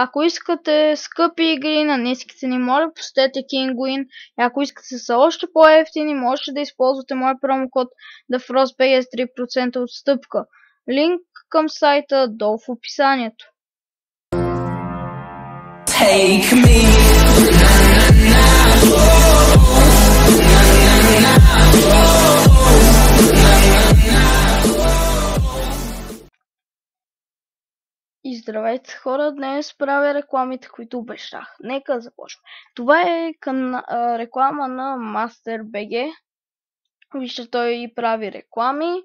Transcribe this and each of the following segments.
Ако искате скъпи игри на ниски цени, моля посетете Kinguin. И ако искате са още по-евтини, можете да използвате моя промокод TheFrostBG с 3% отстъпка. Линк към сайта долу в описанието. Take me. И здравейте хора, днес правя рекламите, които обещах. Нека започнем. Това е реклама на MasterBG. Вижте, той прави реклами,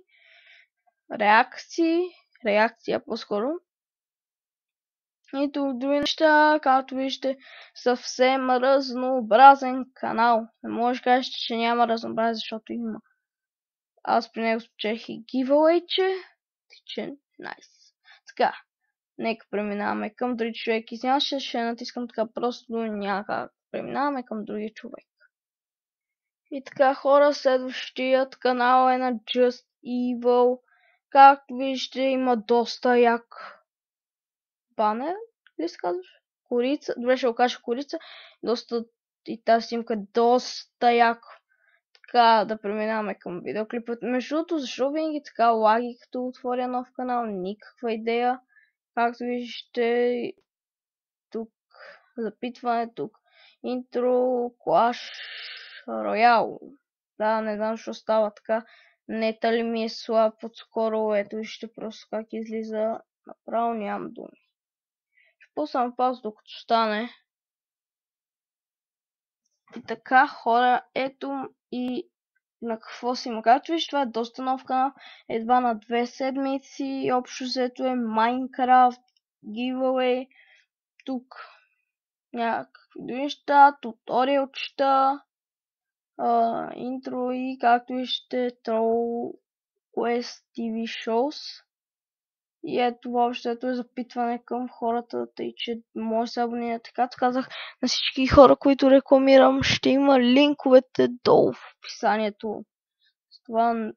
реакция по-скоро. И други неща, както виждате, съвсем разнообразен канал. Не може да кажете, че няма разнообразие, защото има. Аз при него спечелих и giveaway-че. Тичен, найс. Така, нека преминаваме към други човек. Извинявам се, ще натискам така просто някак. Преминаваме към другия човек. И така хора, следващият канал е на Just Evil. Както виждате, има доста як банер, ли се казваш? Корица, добре ще го кажа корица. Доста и тази снимка е доста яко. Така, да преминаваме към видеоклипът. Между другото, защо винаги така лаги, като отворя нов канал? Никаква идея. Както виждате, тук запитване, тук интро, Clash Royale. Да, не знам защо става така. Нета ли ми е слаб отскоро, ето вижте просто как излиза. Направо нямам думи. Ще пусна пауза докато стане. И така хора, ето и на какво си има. Както виж, това е доста нов канал. Едва на 2 седмици. Общо взето е Minecraft, giveaway. Тук някакви неща, туториалчета, интро и както вижте Troll Quest TV Shows. И ето въобщето е запитване към хората, тъй че може да се абонирате. Както казах на всички хора, които рекламирам, ще има линковете долу в описанието. С това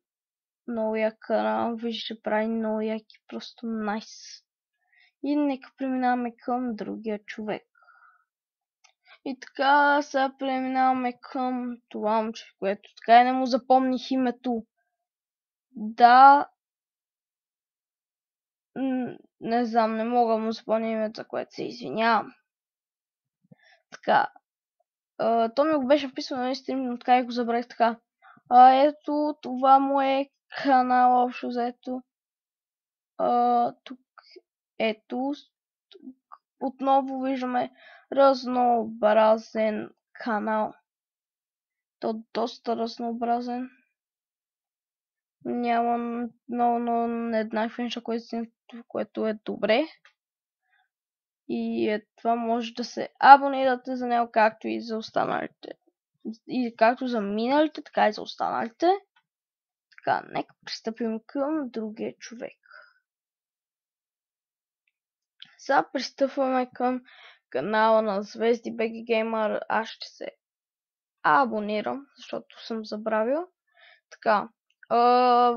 много як канал, виждате, прави много яки, просто найс. И нека преминаваме към другия човек. И така сега преминаваме към това момче, което така и не му запомних името. Да, не знам, не мога да му запомня името, за което се извинявам. Така, то ми го беше вписано на стрим, но така и го забравих така. Ето, това му е канал, общо взето. Тук, ето, отново виждаме разнообразен канал. То доста разнообразен. Няма много еднакви неща, което е добре. И това може да се абонирате за него, както и за останалите. И както за миналите, така и за останалите. Така, нека пристъпим към другия човек. Сега пристъпваме към канала на Звезди BG Gamer. Аз ще се абонирам, защото съм забравил. Така,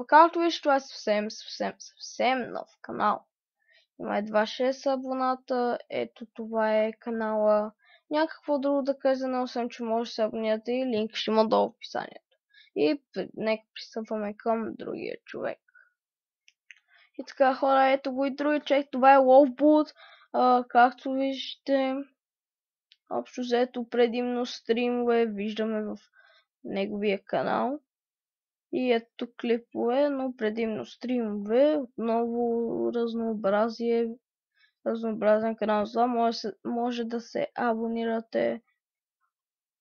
както виж, това е съвсем нов канал. Има едва 6 абоната. Ето това е канала. Някакво друго да кажа, не освен, че може да се абонирате и линк ще има долу в описанието. И нека пристъпваме към другия човек. И така хора, ето го и другия човек. Това е Loveboot. Както виждате, общо взето предимно стримове виждаме в неговия канал. И ето клипове, но предимно стримове. Отново разнообразен канал. За може да се абонирате.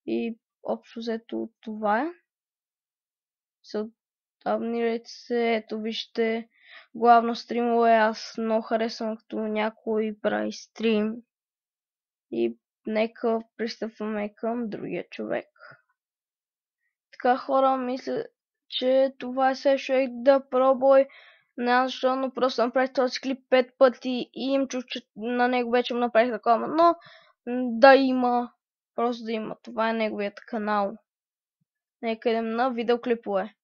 И общо взето това е. Абонирайте се, ето вижте главно стримове. Аз много харесвам като някой прави стрим. И нека пристъпваме към другия човек. Така хора, мисля, че това е все да пробвай. Не знам защо, но просто направих този клип 5 пъти и им чух, че на него вече му направих такова, но да има, просто да има. Това е неговият канал. Нека идем на видеоклипове.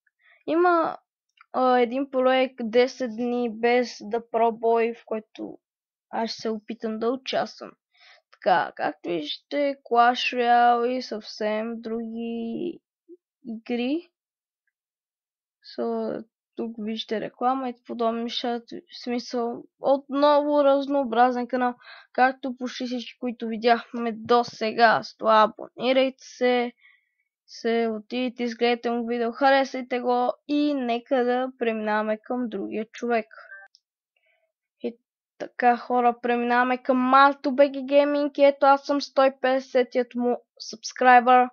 Има един проект 10 дни без да пробвай, в който аз ще се опитам да участвам. Така, както виждате, Clash Royale и съвсем други игри. Тук виждате реклама и подобни неща. В смисъл, отново разнообразен канал, както почти всички, които видяхме до сега. С това абонирайте се, отидете, изгледайте му видео, харесайте го и нека да преминаваме към другия човек. И така, хора, преминаваме към Malto BG Gaming. Ето, аз съм 150-тият му сабскрайбър.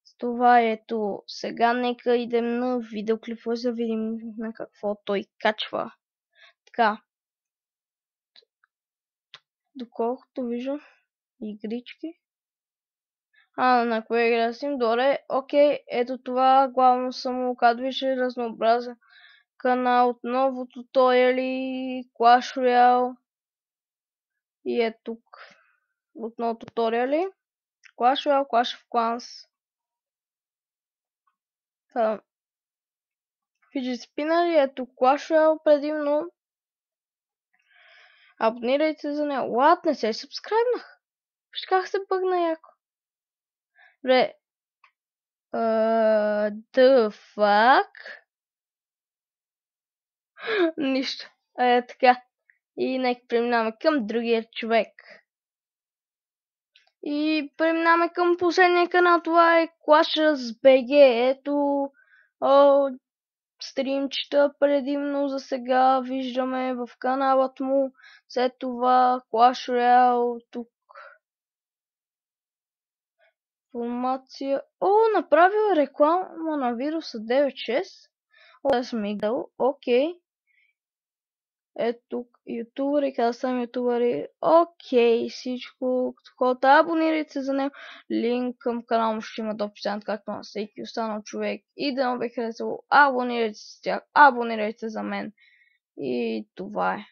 С това ето, сега нека идем на видеоклипа, за да видим на какво той качва. Така, доколкото виждам игрички. На коя игра съм? Добре, окей, ето това главно само казваше разнообразен канал, отново туториали, Clash Royale и е тук отново туториали, Clash Royale, Clash of Clans, Fidget Spinner, ето Clash Royale предимно. Абонирайте се за него. Лад, не се сабскрайбнах. Виж как се бъгна яко. Добре. The fuck? Нищо. Така. И нека преминаваме към другия човек. И преминаваме към последния канал. Това е Clash BG. Ето стримчета предимно за сега виждаме в каналът му. След това Clash Royale. Тук информация. Направил реклама на вируса 9.6. Аз съм играл. Окей. Ето тук ютубъри, каза съм ютубъри. Окей, всичко. Хората, абонирайте се за него. Линк към канала му ще има до описанието, както на всеки останал човек. И да ме бе харесало. Абонирайте се с тях. Абонирайте се за мен. И това е.